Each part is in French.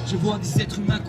Je vois des êtres humains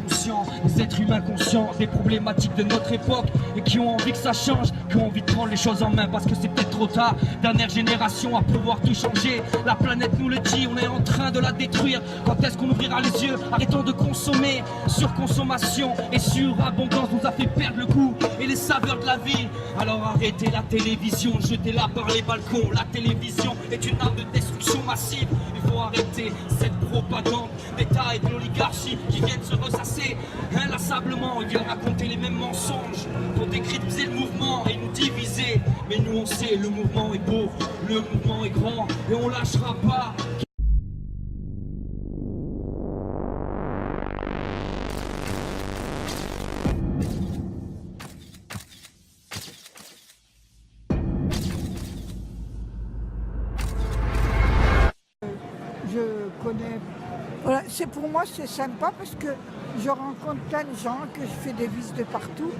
conscients des problématiques de notre époque et qui ont envie que ça change, qui ont envie de prendre les choses en main parce que c'est peut-être trop tard. Dernière génération à pouvoir tout changer. La planète nous le dit, on est en train de la détruire. Quand est-ce qu'on ouvrira les yeux? Arrêtons de consommer. Surconsommation et surabondance nous a fait perdre le goût et les saveurs de la vie. Alors arrêtez la télévision, jetez-la par les balcons. La télévision est une arme de destruction massive. Il faut arrêter cette propagande d'État et de l'oligarchie qui viennent se ressasser inlassablement. Ils viennent raconter les mêmes mensonges pour décrypter le mouvement et nous diviser. Mais nous on sait, le mouvement est beau, le mouvement est grand et on lâchera pas. Je connais. Voilà, c'est pour moi c'est sympa parce que je rencontre plein de gens, que je fais des visites de partout.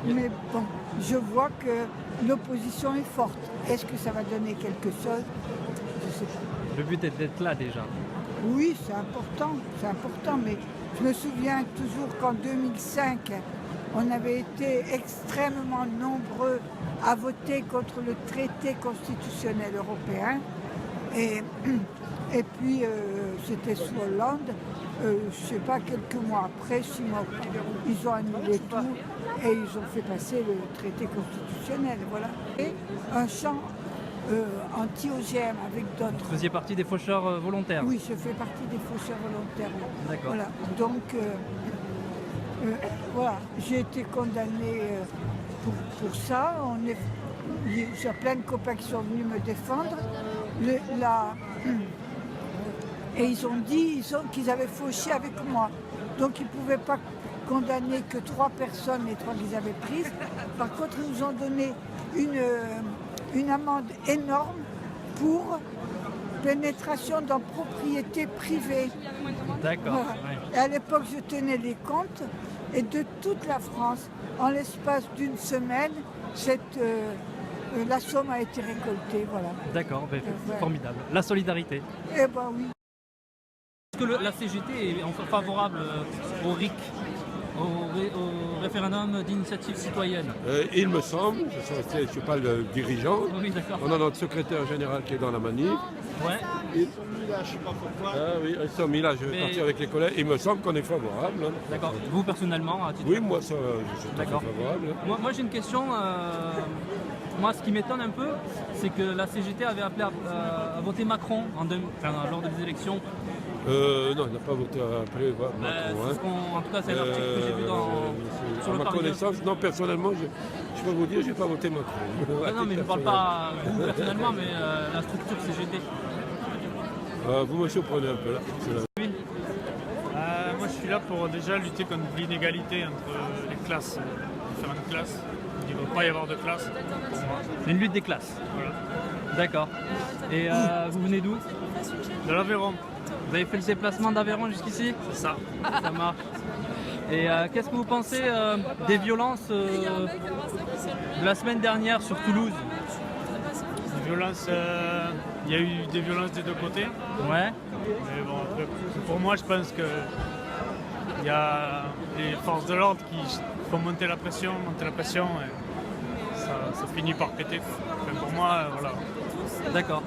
Mais bon, je vois que l'opposition est forte. Est-ce que ça va donner quelque chose? Je ne sais pas. Le but est d'être là déjà. Oui, c'est important, mais je me souviens toujours qu'en 2005, on avait été extrêmement nombreux à voter contre le traité constitutionnel européen. Et puis, c'était sous Hollande, je ne sais pas, quelques mois après, 6 mois après, ils ont annulé tout et ils ont fait passer le traité constitutionnel, voilà. Et un champ anti-OGM avec d'autres. Vous faisiez partie des faucheurs volontaires? Oui, je fais partie des faucheurs volontaires. D'accord. Voilà. Donc, voilà, j'ai été condamnée pour ça. J'ai plein de copains qui sont venus me défendre. Et ils ont dit qu'ils avaient fauché avec moi. Donc ils ne pouvaient pas condamner que 3 personnes, les 3 qu'ils avaient prises. Par contre, ils nous ont donné une amende énorme pour pénétration dans propriété privée. D'accord. Voilà. Ouais. Et à l'époque, je tenais les comptes et de toute la France, en l'espace d'une semaine, la somme a été récoltée. Voilà. D'accord, ben, Ouais. formidable. La solidarité. Eh ben oui. Est-ce que la CGT est enfin favorable au RIC, au référendum d'initiative citoyenne? Il me semble, je ne suis pas le dirigeant, Oui, d'accord. on a notre secrétaire général qui est dans la manif. Ouais. Ils sont mis là, je ne sais pas pourquoi. Ah oui, ils sont mis là, je vais partir avec les collègues. Il me semble qu'on est favorable. Hein. D'accord. Vous personnellement, à titre Oui, moi ça, je suis tout à fait D'accord. favorable. Moi j'ai une question. Moi, ce qui m'étonne un peu, c'est que la CGT avait appelé à voter Macron lors des élections. Non, il n'a pas voté à appeler Macron. En tout cas, c'est l'article que j'ai vu sur à le ma Parisien. connaissance, non, personnellement, je peux vous dire, je n'ai pas voté Macron. Non, mais je ne parle pas vous personnellement, mais la structure CGT. Vous me surprenez un peu là. Moi je suis là pour déjà lutter contre l'inégalité entre les classes, différentes classes. Il ne va pas y avoir de classe pour moi. C'est une lutte des classes. Voilà. D'accord. Et vous venez d'où? De l'Aveyron, Vous avez fait le déplacement d'Aveyron jusqu'ici? c'est ça. Ça marche. Et qu'est-ce que vous pensez des violences de la semaine dernière sur Toulouse? Les violences, il y a eu des violences des deux côtés. Ouais. Mais bon, après, pour moi je pense que il y a les forces de l'ordre qui font monter la pression et ça finit par péter. Enfin, pour moi, voilà. D'accord.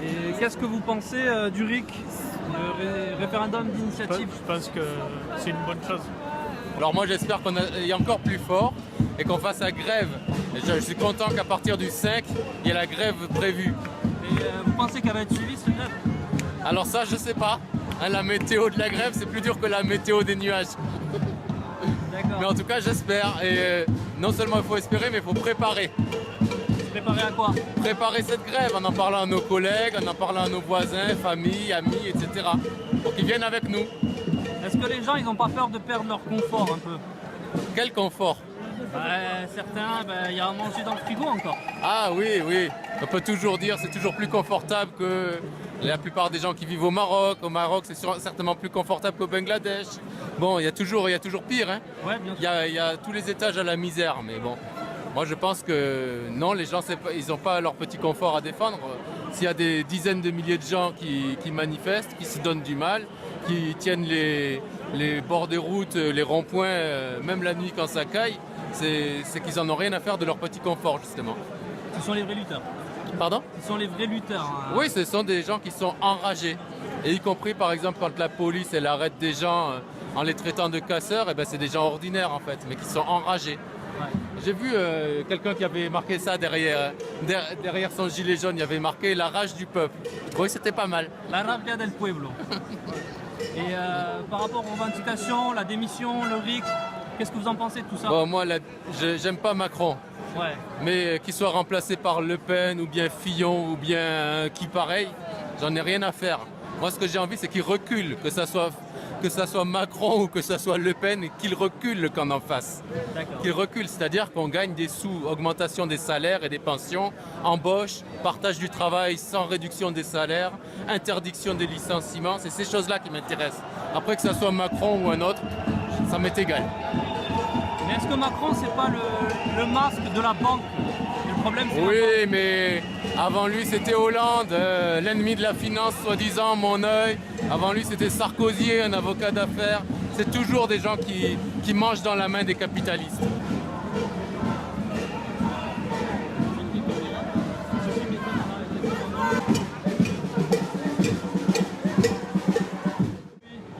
Et qu'est-ce que vous pensez du RIC, le référendum d'initiative? Je pense que c'est une bonne chose. Alors moi j'espère qu'on est encore plus fort et qu'on fasse la grève. Et je suis content qu'à partir du 5, il y ait la grève prévue. Et vous pensez qu'elle va être suivie cette grève? Alors ça je sais pas. Hein, la météo de la grève c'est plus dur que la météo des nuages. D'accord. Mais en tout cas j'espère. Et non seulement il faut espérer mais il faut préparer. Préparé à quoi? Préparer cette grève en parlant à nos collègues, en parlant à nos voisins, familles, amis, etc. Pour qu'ils viennent avec nous. Est-ce que les gens ils n'ont pas peur de perdre leur confort un peu? Quel confort! Certains, il y a à manger dans le frigo encore. Ah oui, oui, on peut toujours dire c'est toujours plus confortable que la plupart des gens qui vivent au Maroc. Au Maroc, c'est certainement plus confortable qu'au Bangladesh. Bon, il y a toujours pire. Hein. Ouais, bien sûr. Il y a tous les étages à la misère, mais bon. Moi, je pense que non, les gens, ils n'ont pas leur petit confort à défendre. S'il y a des dizaines de milliers de gens qui manifestent, qui se donnent du mal, qui tiennent les bords des routes, les ronds-points, même la nuit quand ça caille, c'est qu'ils en ont rien à faire de leur petit confort justement. Ce sont les vrais lutteurs. Pardon? Ce sont les vrais lutteurs. Hein. Oui, ce sont des gens qui sont enragés. Et y compris par exemple quand la police elle arrête des gens en les traitant de casseurs, et ben, c'est des gens ordinaires en fait, mais qui sont enragés. Ouais. J'ai vu quelqu'un qui avait marqué ça derrière son gilet jaune, il y avait marqué la rage du peuple. Je trouvais que c'était pas mal. La rabia del pueblo. Et par rapport aux revendications, la démission, le RIC, qu'est-ce que vous en pensez de tout ça? Bon, moi, j'aime pas Macron. Ouais. Mais qu'il soit remplacé par Le Pen ou bien Fillon ou bien qui pareil, j'en ai rien à faire. Moi, ce que j'ai envie, c'est qu'il recule, que ça soit Macron ou que ça soit Le Pen, et qu'il recule le camp en face. Qu'il recule, c'est-à-dire qu'on gagne des sous, augmentation des salaires et des pensions, embauche, partage du travail sans réduction des salaires, interdiction des licenciements, c'est ces choses-là qui m'intéressent. Après que ça soit Macron ou un autre, ça m'est égal. Mais est-ce que Macron, c'est pas le masque de la banque? Le problème, c'est oui, mais avant lui, c'était Hollande, l'ennemi de la finance, soi-disant, mon œil. Avant lui, c'était Sarkozy, un avocat d'affaires. C'est toujours des gens qui mangent dans la main des capitalistes.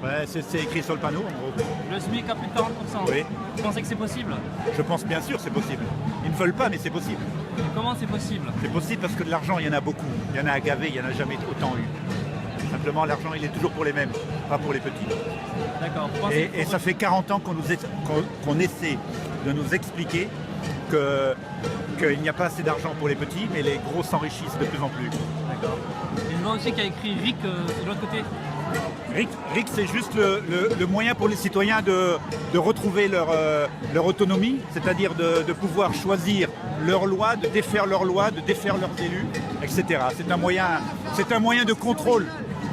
Ouais, c'est écrit sur le panneau en gros. le SMIC à plus de 40%. Oui. Vous pensez que c'est possible? Je pense bien sûr c'est possible. Ils ne veulent pas mais c'est possible. Et comment c'est possible? C'est possible parce que de l'argent il y en a beaucoup. Il y en a à gaver, il n'y en a jamais autant eu. Simplement l'argent il est toujours pour les mêmes, pas pour les petits. D'accord. Et ça fait 40 ans qu'on essaie de nous expliquer qu'il n'y a pas assez d'argent pour les petits, mais les gros s'enrichissent de plus en plus. D'accord. Et je vois aussi qu'il y a écrit RIC de l'autre côté. RIC, c'est juste le moyen pour les citoyens de retrouver leur autonomie, c'est-à-dire de pouvoir choisir leurs lois, de défaire leurs lois, de défaire leurs élus, etc. C'est un moyen de contrôle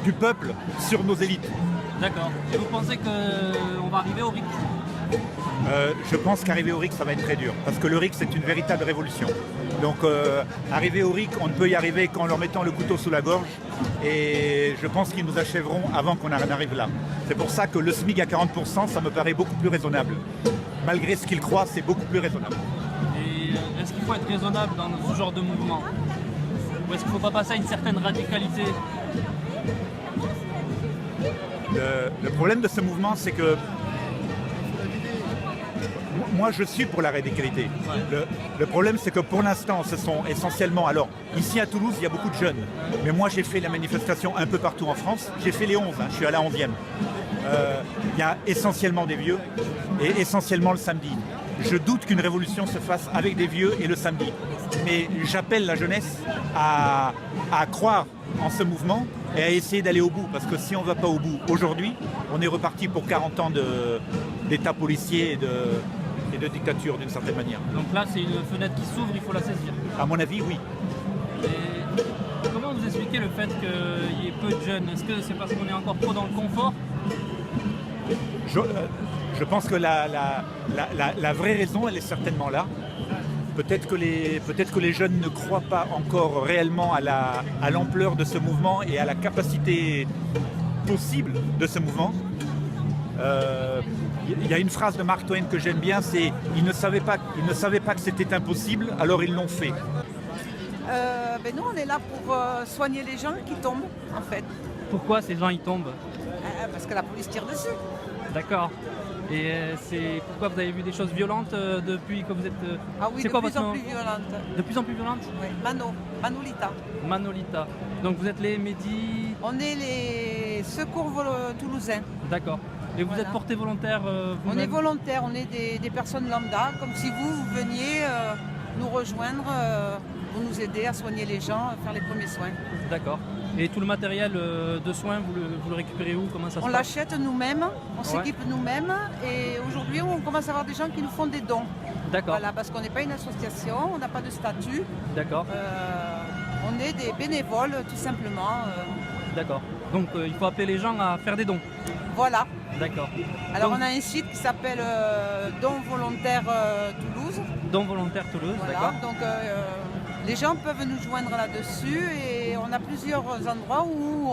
du peuple sur nos élites. D'accord. Et vous pensez qu'on va arriver au RIC? Je pense qu'arriver au RIC, ça va être très dur, parce que le RIC, c'est une véritable révolution. Donc arriver au RIC, on ne peut y arriver qu'en leur mettant le couteau sous la gorge, et je pense qu'ils nous achèveront avant qu'on arrive là. C'est pour ça que le SMIC à 40%, ça me paraît beaucoup plus raisonnable. Malgré ce qu'ils croient, c'est beaucoup plus raisonnable. Et est-ce qu'il faut être raisonnable dans ce genre de mouvement? Ou est-ce qu'il ne faut pas passer à une certaine radicalité? Le problème de ce mouvement, c'est que moi, je suis pour la radicalité. Ouais. Le problème, c'est que pour l'instant, ce sont essentiellement... Alors, ici à Toulouse, il y a beaucoup de jeunes. Mais moi, j'ai fait la manifestation un peu partout en France. J'ai fait les 11, je suis à la 11e. Il y a essentiellement des vieux et essentiellement le samedi. Je doute qu'une révolution se fasse avec des vieux et le samedi. Mais j'appelle la jeunesse à croire en ce mouvement et à essayer d'aller au bout. Parce que si on ne va pas au bout aujourd'hui, on est reparti pour 40 ans d'état policier et de dictature d'une certaine manière. Donc là, c'est une fenêtre qui s'ouvre, il faut la saisir. À mon avis, oui. Et comment vous expliquez le fait qu'il y ait peu de jeunes? Est-ce que c'est parce qu'on est encore trop dans le confort? Je pense que la vraie raison, elle est certainement là. Peut-être que les jeunes ne croient pas encore réellement à l'ampleur de ce mouvement et à la capacité possible de ce mouvement. Il y a une phrase de Mark Twain que j'aime bien, c'est « Ils ne savaient pas que c'était impossible, alors ils l'ont fait ». Nous, on est là pour soigner les gens qui tombent, en fait. Pourquoi ces gens, ils tombent? Parce que la police tire dessus. D'accord. Et c'est pourquoi vous avez vu des choses violentes depuis que vous êtes... Ah oui, de quoi, plus en plus violentes. De plus en plus violentes? Oui, Manolita. Manolita. Donc vous êtes les Médis... On est les secours toulousains. D'accord. Et vous êtes porté volontaire On est volontaire, on est des personnes lambda, comme si vous veniez nous rejoindre pour nous aider à soigner les gens, à faire les premiers soins. D'accord. Et tout le matériel de soins, vous le récupérez où? Comment ça se passe? On l'achète nous-mêmes, on s'équipe nous-mêmes, et aujourd'hui on commence à avoir des gens qui nous font des dons. D'accord. Voilà, parce qu'on n'est pas une association, on n'a pas de statut. D'accord. On est des bénévoles tout simplement. D'accord. Donc il faut appeler les gens à faire des dons. Voilà. D'accord. Alors donc, on a un site qui s'appelle Don Volontaire Toulouse. Don Volontaire Toulouse, voilà. D'accord. Donc les gens peuvent nous joindre là-dessus et on a plusieurs endroits où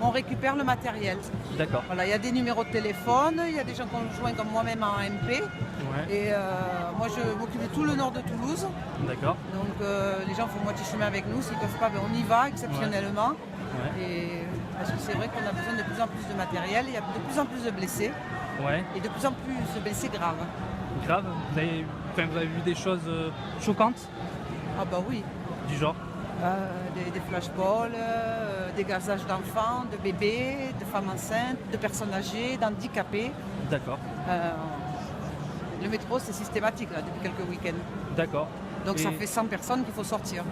on récupère le matériel. D'accord. Voilà, il y a des numéros de téléphone, il y a des gens qui ont joint comme moi-même en MP. Ouais. Et moi je m'occupe de tout le nord de Toulouse. D'accord. Donc les gens font moitié chemin avec nous. S'ils ne peuvent pas, ben, on y va exceptionnellement. Ouais. Et, parce que c'est vrai qu'on a besoin de plus en plus de matériel, il y a de plus en plus de blessés. Ouais. Et de plus en plus de blessés graves. Grave. Vous avez vu des choses choquantes Ah bah oui. du genre? Des flashballs, des gazages d'enfants, de bébés, de femmes enceintes, de personnes âgées, d'handicapés. D'accord. Le métro, c'est systématique là, depuis quelques week-ends. D'accord. Donc ça Et- fait 100 personnes qu'il faut sortir.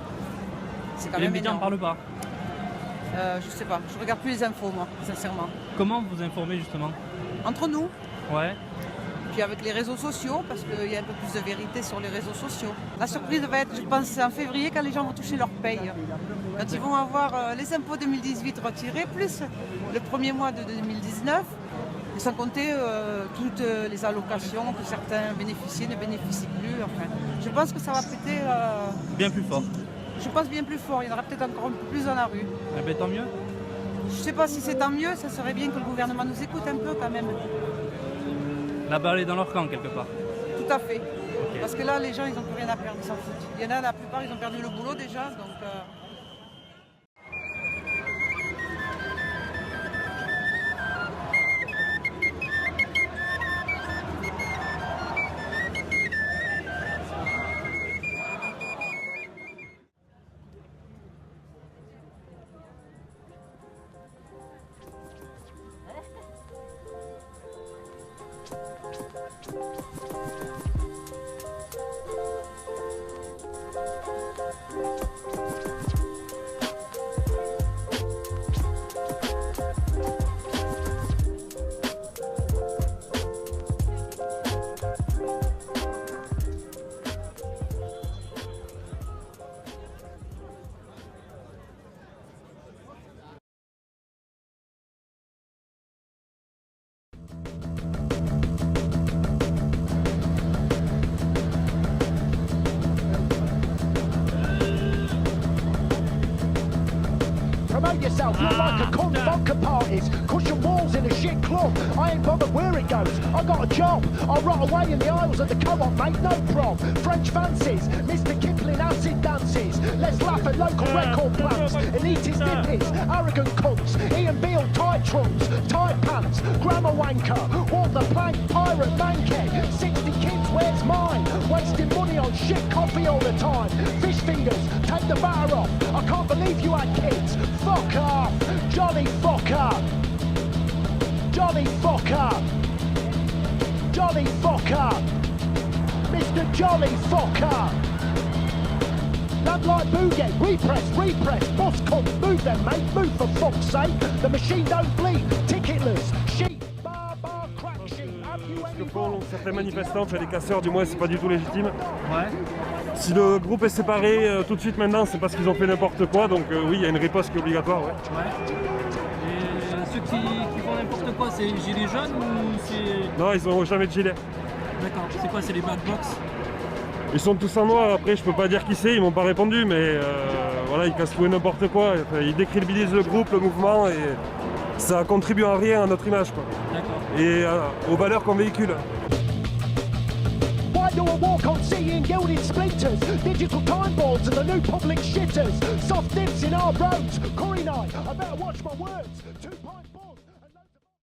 C'est quand Et les même médias n'en énorme. parlent pas. Je sais pas, je regarde plus les infos moi, sincèrement. Comment vous informez justement? Entre nous, Ouais. puis avec les réseaux sociaux, parce qu'il y a un peu plus de vérité sur les réseaux sociaux. La surprise va être, je pense, en février quand les gens vont toucher leur paye. Quand ils vont avoir les impôts 2018 retirés, plus le premier mois de 2019, et sans compter toutes les allocations que certains bénéficiaient, ne bénéficient plus. Enfin, je pense que ça va péter. Bien plus fort. Je pense bien plus fort, il y en aura peut-être encore un peu plus dans la rue. Eh ben, tant mieux. Je ne sais pas si c'est tant mieux, ça serait bien que le gouvernement nous écoute un peu quand même. La balle est dans leur camp quelque part. Tout à fait. Parce que là, les gens, ils n'ont plus rien à perdre, ils s'en foutent. Il y en a, la plupart, ils ont perdu le boulot déjà, donc... Promote yourself, you're like a cunt vodka parties. Cushion walls in a shit club. I ain't bothered where it goes. I got a job. I rot away in the aisles of the co-op, mate, no prob. French fancies, Mr. Kipling acid dances. Let's laugh at local record plants. Elitist hippies, arrogant cunts. Ian Beale tight trunks, tight pants, grammar wanker. Walk the plank, pirate bankhead. 60 kids, where's mine? Wasting money on shit coffee all the time. Fish fingers, take the batter off. I can't believe you had kids. Fuck off, Johnny fucker. Johnny fucker. Johnny fucker. Mr. Jolly fucker. Lad like Boogie, repress, bus cunt, move them mate, move for fuck's sake. The machine don't bleed, ticketless, sheep, bar, crack sheep, have you any Pour certains manifestants, enfin les casseurs du moins, c'est pas du tout légitime. Ouais. Si le groupe est séparé tout de suite maintenant, c'est parce qu'ils ont fait n'importe quoi, donc oui, il y a une riposte qui est obligatoire. Ouais. Ouais. Et ceux qui font n'importe quoi, c'est les gilets jaunes ou c'est... Non, ils n'ont jamais de gilet. D'accord. C'est quoi, c'est les bad box? Ils sont tous en noir, après je peux pas dire qui c'est, ils m'ont pas répondu, mais voilà, ils cassent tout et n'importe quoi. Enfin, ils décrédibilisent le groupe, le mouvement, et ça contribue en rien à notre image, quoi. D'accord. Et aux valeurs qu'on véhicule. Why do a walk on seeing gilded splinters? Digital time boards and the new public shitters. Soft dips in our roads. Corey night, I better watch my words.